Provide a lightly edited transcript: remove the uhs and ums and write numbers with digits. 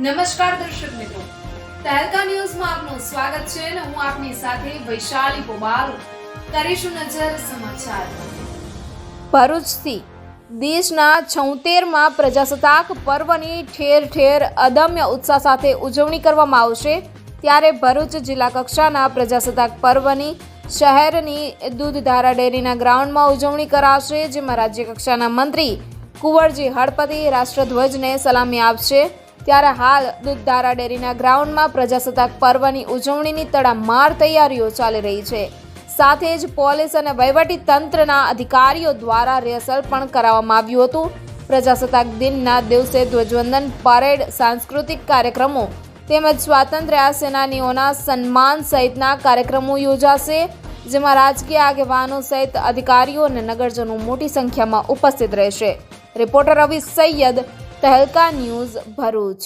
નમસ્કાર દર્શક મિત્રો, તહેલકા ન્યૂઝમાં આપનું સ્વાગત છે અને હું આપની સાથે વૈશાલી પોબાલ. કરીશું નજર સમાચાર. ભરૂચથી દેશના 76માં પ્રજાસત્તાક પર્વની ઠેર ઠેર અદમ્ય ઉત્સાહ સાથે ઉજવણી કરવામાં આવશે. ત્યારે ભરૂચ જિલ્લા કક્ષાના પ્રજાસત્તાક પર્વની શહેરની દૂધધારા ડેરીના ગ્રાઉન્ડમાં ઉજવણી કરાશે, જેમાં રાજ્ય કક્ષાના મંત્રી કુંવરજી હળપતિ રાષ્ટ્રધ્વજને સલામી આપશે. ત્યારે હાલ દૂધધારા ડેરીના ગ્રાઉન્ડમાં પ્રજાસત્તાક પર્વની ઉજવણીની તડામાર તૈયારીઓ ચાલી રહી છે. સાથે જ પોલીસ અને વહીવટી તંત્રના અધિકારીઓ દ્વારા રિહર્સલ પણ કરાવવામાં આવ્યું હતું. પ્રજાસત્તાક દિનના દિવસે ધ્વજવંદન, પરેડ, સાંસ્કૃતિક કાર્યક્રમો તેમજ સ્વાતંત્ર્ય સેનાનીઓના સન્માન સહિતના કાર્યક્રમો યોજાશે, જેમાં રાજકીય આગેવાનો સહિત અધિકારીઓ અને નગરજનો મોટી સંખ્યામાં ઉપસ્થિત રહેશે. રિપોર્ટર રવિ સૈયદ, તહેલકા ન્યૂઝ, ભરૂચ.